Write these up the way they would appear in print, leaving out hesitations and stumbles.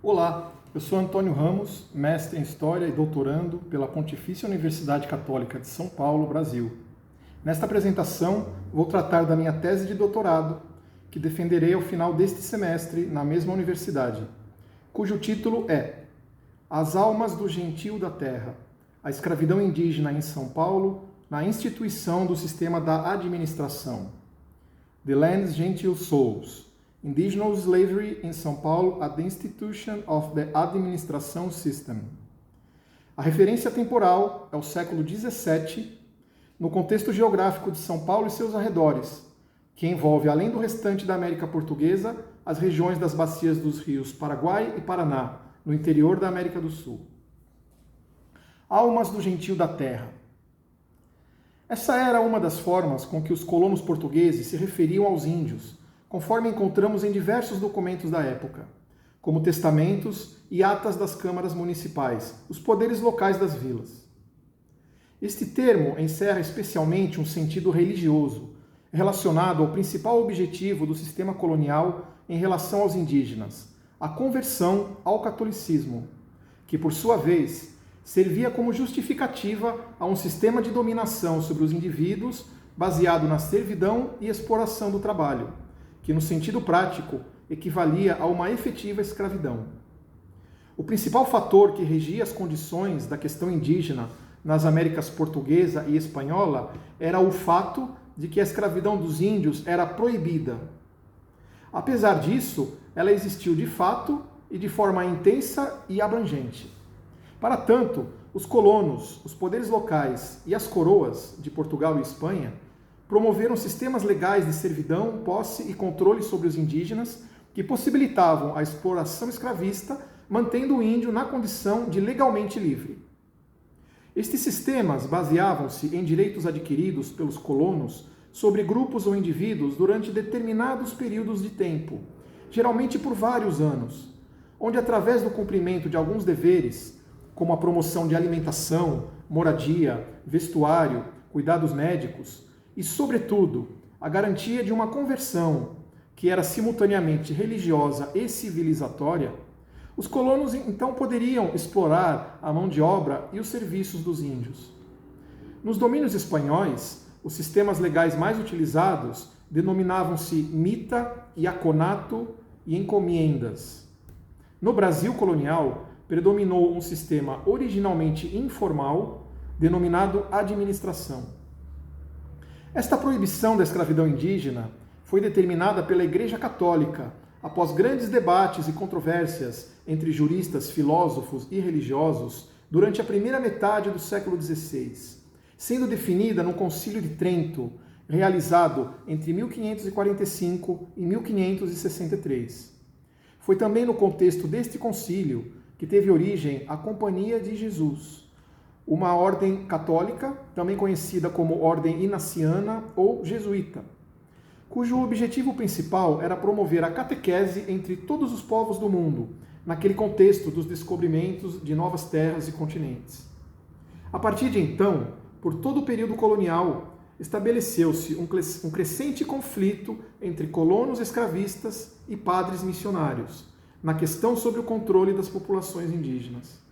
Olá, eu sou Antônio Ramos, mestre em História e doutorando pela Pontifícia Universidade Católica de São Paulo, Brasil. Nesta apresentação, vou tratar da minha tese de doutorado, que defenderei ao final deste semestre na mesma universidade, cujo título é As Almas do Gentio da Terra, a escravidão indígena em São Paulo na instituição do sistema da administração. The Land's Gentile Souls, Indigenous Slavery in São Paulo at the Institution of the Administration System. A referência temporal é o século XVII, no contexto geográfico de São Paulo e seus arredores, que envolve, além do restante da América Portuguesa, as regiões das bacias dos rios Paraguai e Paraná, no interior da América do Sul. Almas do Gentio da Terra. Essa era uma das formas com que os colonos portugueses se referiam aos índios, conforme encontramos em diversos documentos da época, como testamentos e atas das câmaras municipais, os poderes locais das vilas. Este termo encerra especialmente um sentido religioso, relacionado ao principal objetivo do sistema colonial em relação aos indígenas, a conversão ao catolicismo, que, por sua vez, servia como justificativa a um sistema de dominação sobre os indivíduos baseado na servidão e exploração do trabalho, que no sentido prático equivalia a uma efetiva escravidão. O principal fator que regia as condições da questão indígena nas Américas portuguesa e espanhola era o fato de que a escravidão dos índios era proibida. Apesar disso, ela existiu de fato e de forma intensa e abrangente. Para tanto, os colonos, os poderes locais e as coroas de Portugal e Espanha promoveram sistemas legais de servidão, posse e controle sobre os indígenas que possibilitavam a exploração escravista, mantendo o índio na condição de legalmente livre. Estes sistemas baseavam-se em direitos adquiridos pelos colonos sobre grupos ou indivíduos durante determinados períodos de tempo, geralmente por vários anos, onde através do cumprimento de alguns deveres, como a promoção de alimentação, moradia, vestuário, cuidados médicos, e, sobretudo, a garantia de uma conversão, que era simultaneamente religiosa e civilizatória, os colonos então poderiam explorar a mão de obra e os serviços dos índios. Nos domínios espanhóis, os sistemas legais mais utilizados denominavam-se mita, iaconato e encomiendas. No Brasil colonial, predominou um sistema originalmente informal, denominado administração. Esta proibição da escravidão indígena foi determinada pela Igreja Católica após grandes debates e controvérsias entre juristas, filósofos e religiosos durante a primeira metade do século XVI, sendo definida no Concílio de Trento, realizado entre 1545 e 1563. Foi também no contexto deste concílio que teve origem a Companhia de Jesus, uma ordem católica, também conhecida como Ordem Inaciana ou Jesuíta, cujo objetivo principal era promover a catequese entre todos os povos do mundo, naquele contexto dos descobrimentos de novas terras e continentes. A partir de então, por todo o período colonial, estabeleceu-se um crescente conflito entre colonos escravistas e padres missionários, na questão sobre o controle das populações indígenas.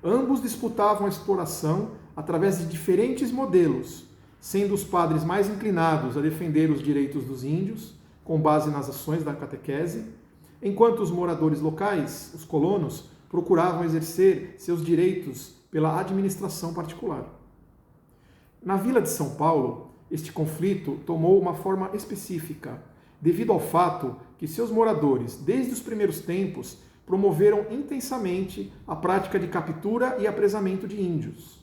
Ambos disputavam a exploração através de diferentes modelos, sendo os padres mais inclinados a defender os direitos dos índios, com base nas ações da catequese, enquanto os moradores locais, os colonos, procuravam exercer seus direitos pela administração particular. Na vila de São Paulo, este conflito tomou uma forma específica, devido ao fato que seus moradores, desde os primeiros tempos, promoveram intensamente a prática de captura e apresamento de índios,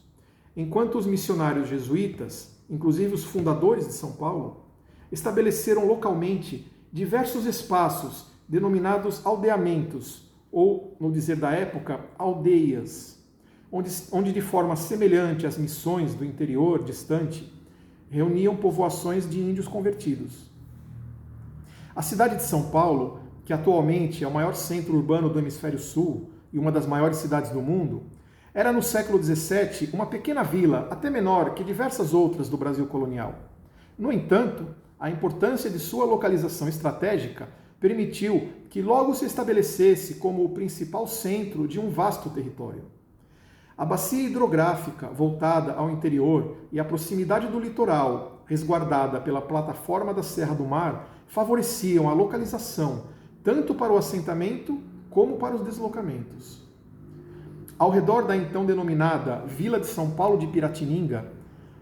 enquanto os missionários jesuítas, inclusive os fundadores de São Paulo, estabeleceram localmente diversos espaços denominados aldeamentos, ou, no dizer da época, aldeias, onde de forma semelhante às missões do interior distante, reuniam povoações de índios convertidos. A cidade de São Paulo, que atualmente é o maior centro urbano do Hemisfério Sul e uma das maiores cidades do mundo, era no século XVII uma pequena vila, até menor que diversas outras do Brasil colonial. No entanto, a importância de sua localização estratégica permitiu que logo se estabelecesse como o principal centro de um vasto território. A bacia hidrográfica, voltada ao interior, e a proximidade do litoral, resguardada pela plataforma da Serra do Mar, favoreciam a localização, tanto para o assentamento como para os deslocamentos. Ao redor da então denominada Vila de São Paulo de Piratininga,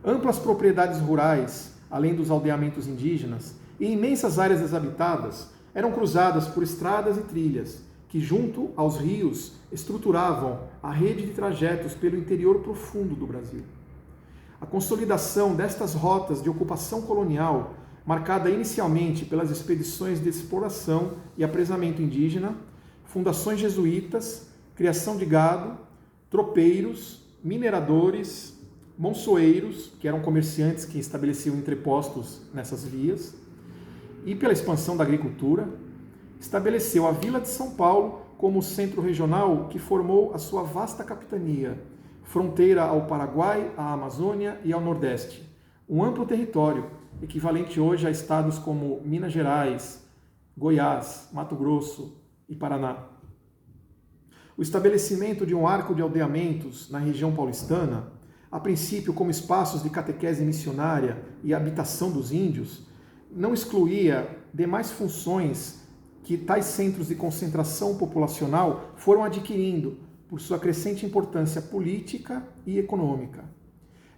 amplas propriedades rurais, além dos aldeamentos indígenas, e imensas áreas desabitadas, eram cruzadas por estradas e trilhas, que junto aos rios estruturavam a rede de trajetos pelo interior profundo do Brasil. A consolidação destas rotas de ocupação colonial, marcada inicialmente pelas expedições de exploração e apresamento indígena, fundações jesuítas, criação de gado, tropeiros, mineradores, monçoeiros, que eram comerciantes que estabeleciam entrepostos nessas vias, e pela expansão da agricultura, estabeleceu a Vila de São Paulo como centro regional que formou a sua vasta capitania, fronteira ao Paraguai, à Amazônia e ao Nordeste, um amplo território, equivalente hoje a estados como Minas Gerais, Goiás, Mato Grosso e Paraná. O estabelecimento de um arco de aldeamentos na região paulistana, a princípio como espaços de catequese missionária e habitação dos índios, não excluía demais funções que tais centros de concentração populacional foram adquirindo por sua crescente importância política e econômica.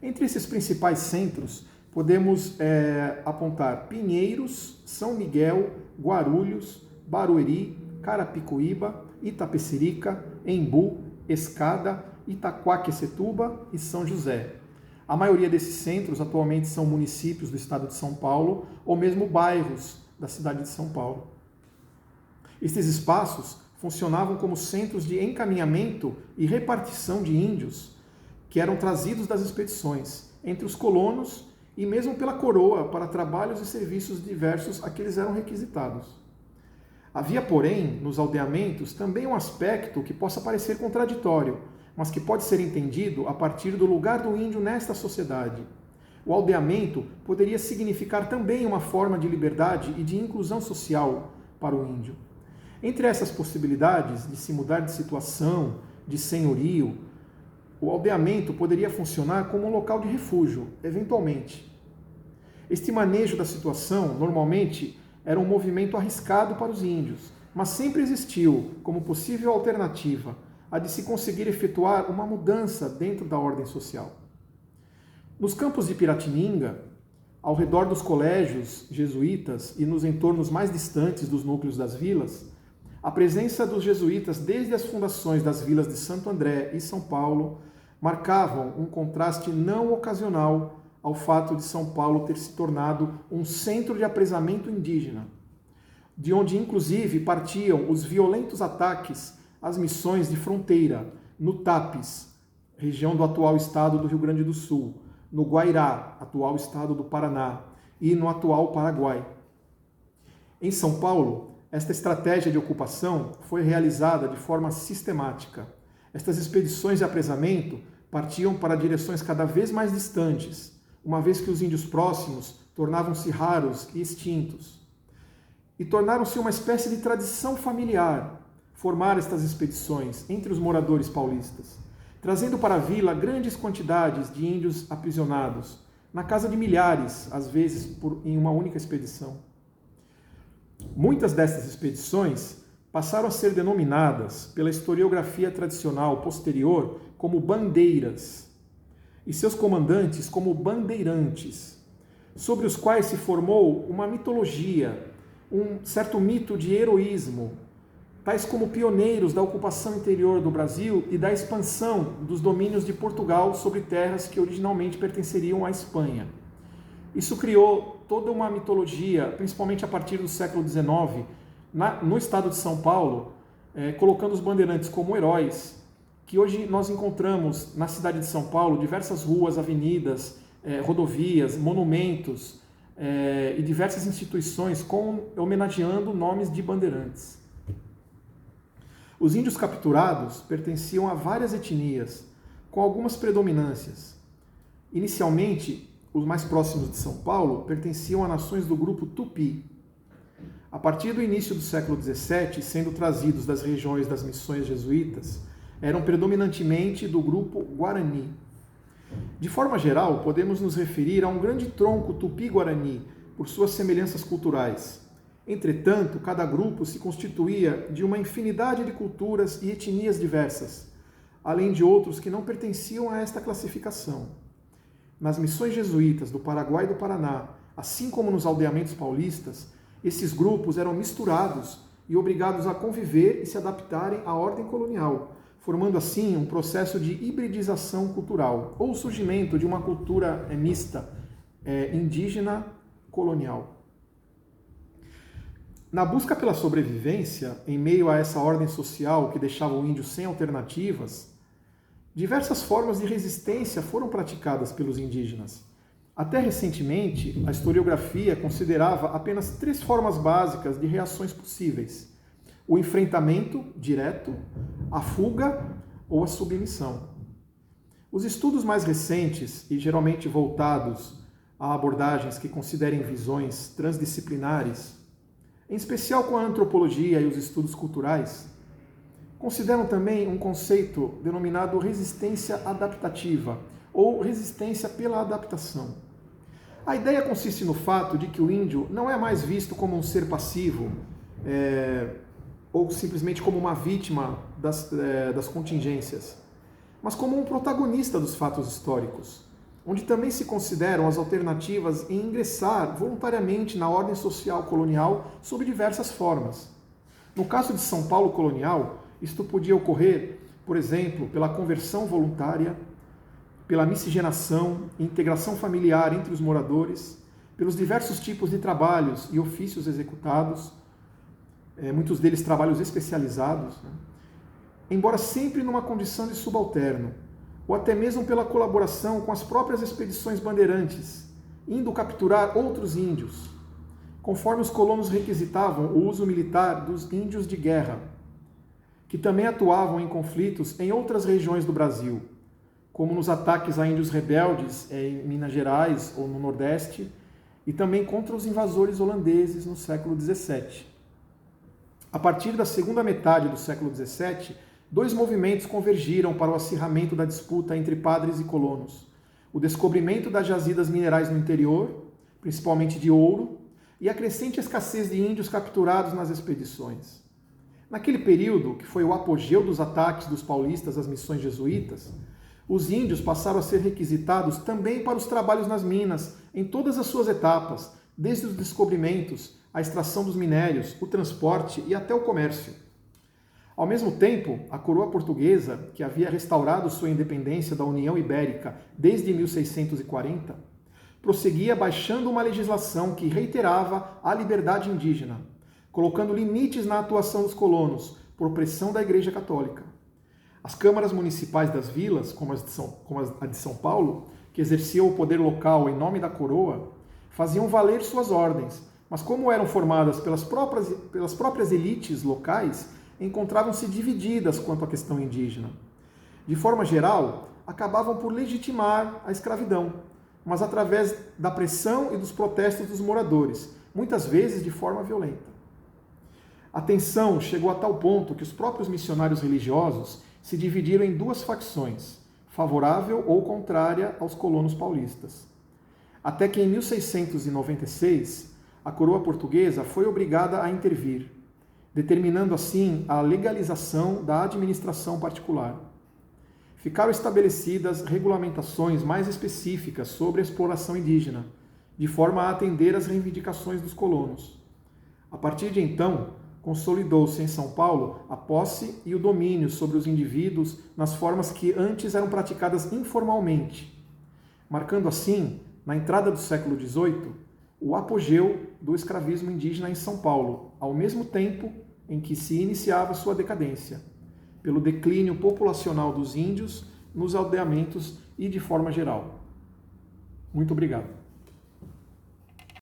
Entre esses principais centros, podemos apontar Pinheiros, São Miguel, Guarulhos, Barueri, Carapicuíba, Itapecerica, Embu, Escada, Itaquaquecetuba e São José. A maioria desses centros atualmente são municípios do estado de São Paulo ou mesmo bairros da cidade de São Paulo. Estes espaços funcionavam como centros de encaminhamento e repartição de índios que eram trazidos das expedições entre os colonos e mesmo pela coroa para trabalhos e serviços diversos a que eles eram requisitados. Havia, porém, nos aldeamentos também um aspecto que possa parecer contraditório, mas que pode ser entendido a partir do lugar do índio nesta sociedade. O aldeamento poderia significar também uma forma de liberdade e de inclusão social para o índio. Entre essas possibilidades de se mudar de situação, de senhorio, o aldeamento poderia funcionar como um local de refúgio, eventualmente. Este manejo da situação, normalmente, era um movimento arriscado para os índios, mas sempre existiu como possível alternativa a de se conseguir efetuar uma mudança dentro da ordem social. Nos campos de Piratininga, ao redor dos colégios jesuítas e nos entornos mais distantes dos núcleos das vilas, a presença dos jesuítas desde as fundações das vilas de Santo André e São Paulo marcavam um contraste não ocasional ao fato de São Paulo ter se tornado um centro de apresamento indígena, de onde inclusive partiam os violentos ataques às missões de fronteira, no Tapes, região do atual estado do Rio Grande do Sul, no Guairá, atual estado do Paraná, e no atual Paraguai. Em São Paulo, esta estratégia de ocupação foi realizada de forma sistemática. Estas expedições de apresamento partiam para direções cada vez mais distantes, uma vez que os índios próximos tornavam-se raros e extintos. E tornaram-se uma espécie de tradição familiar formar estas expedições entre os moradores paulistas, trazendo para a vila grandes quantidades de índios aprisionados, na casa de milhares, às vezes em uma única expedição. Muitas dessas expedições passaram a ser denominadas pela historiografia tradicional posterior como bandeiras, e seus comandantes como bandeirantes, sobre os quais se formou uma mitologia, um certo mito de heroísmo, tais como pioneiros da ocupação interior do Brasil e da expansão dos domínios de Portugal sobre terras que originalmente pertenceriam à Espanha. Isso criou toda uma mitologia, principalmente a partir do século XIX, no estado de São Paulo, colocando os bandeirantes como heróis, que hoje nós encontramos na cidade de São Paulo diversas ruas, avenidas, rodovias, monumentos e diversas instituições homenageando nomes de bandeirantes. Os índios capturados pertenciam a várias etnias, com algumas predominâncias. Inicialmente, os mais próximos de São Paulo pertenciam a nações do grupo Tupi. A partir do início do século XVII, sendo trazidos das regiões das missões jesuítas, eram predominantemente do grupo Guarani. De forma geral, podemos nos referir a um grande tronco tupi-guarani, por suas semelhanças culturais. Entretanto, cada grupo se constituía de uma infinidade de culturas e etnias diversas, além de outros que não pertenciam a esta classificação. Nas missões jesuítas do Paraguai e do Paraná, assim como nos aldeamentos paulistas, esses grupos eram misturados e obrigados a conviver e se adaptarem à ordem colonial, formando assim um processo de hibridização cultural, ou surgimento de uma cultura mista, indígena colonial. Na busca pela sobrevivência, em meio a essa ordem social que deixava o índio sem alternativas, diversas formas de resistência foram praticadas pelos indígenas. Até recentemente, a historiografia considerava apenas 3 formas básicas de reações possíveis: o enfrentamento direto, a fuga ou a submissão. Os estudos mais recentes, e geralmente voltados a abordagens que considerem visões transdisciplinares, em especial com a antropologia e os estudos culturais, consideram também um conceito denominado resistência adaptativa ou resistência pela adaptação. A ideia consiste no fato de que o índio não é mais visto como um ser passivo ou simplesmente como uma vítima das contingências, mas como um protagonista dos fatos históricos, onde também se consideram as alternativas em ingressar voluntariamente na ordem social colonial sob diversas formas. No caso de São Paulo colonial, isto podia ocorrer, por exemplo, pela conversão voluntária, pela miscigenação e integração familiar entre os moradores, pelos diversos tipos de trabalhos e ofícios executados, muitos deles trabalhos especializados, embora sempre numa condição de subalterno, ou até mesmo pela colaboração com as próprias expedições bandeirantes, indo capturar outros índios, conforme os colonos requisitavam o uso militar dos índios de guerra, que também atuavam em conflitos em outras regiões do Brasil, como nos ataques a índios rebeldes em Minas Gerais ou no Nordeste, e também contra os invasores holandeses no século XVII. A partir da segunda metade do século XVII, 2 movimentos convergiram para o acirramento da disputa entre padres e colonos: o descobrimento das jazidas minerais no interior, principalmente de ouro, e a crescente escassez de índios capturados nas expedições. Naquele período, que foi o apogeu dos ataques dos paulistas às missões jesuítas, os índios passaram a ser requisitados também para os trabalhos nas minas, em todas as suas etapas, desde os descobrimentos, a extração dos minérios, o transporte e até o comércio. Ao mesmo tempo, a coroa portuguesa, que havia restaurado sua independência da União Ibérica desde 1640, prosseguia baixando uma legislação que reiterava a liberdade indígena, colocando limites na atuação dos colonos, por pressão da Igreja Católica. As câmaras municipais das vilas, como a de São Paulo, que exerciam o poder local em nome da coroa, faziam valer suas ordens, mas como eram formadas pelas próprias elites locais, encontravam-se divididas quanto à questão indígena. De forma geral, acabavam por legitimar a escravidão, mas através da pressão e dos protestos dos moradores, muitas vezes de forma violenta. A tensão chegou a tal ponto que os próprios missionários religiosos se dividiram em 2 facções, favorável ou contrária aos colonos paulistas. Até que em 1696, a coroa portuguesa foi obrigada a intervir, determinando assim a legalização da administração particular. Ficaram estabelecidas regulamentações mais específicas sobre a exploração indígena, de forma a atender às reivindicações dos colonos. A partir de então, consolidou-se em São Paulo a posse e o domínio sobre os indivíduos nas formas que antes eram praticadas informalmente, marcando assim, na entrada do século XVIII, o apogeu do escravismo indígena em São Paulo, ao mesmo tempo em que se iniciava sua decadência, pelo declínio populacional dos índios nos aldeamentos e de forma geral. Muito obrigado.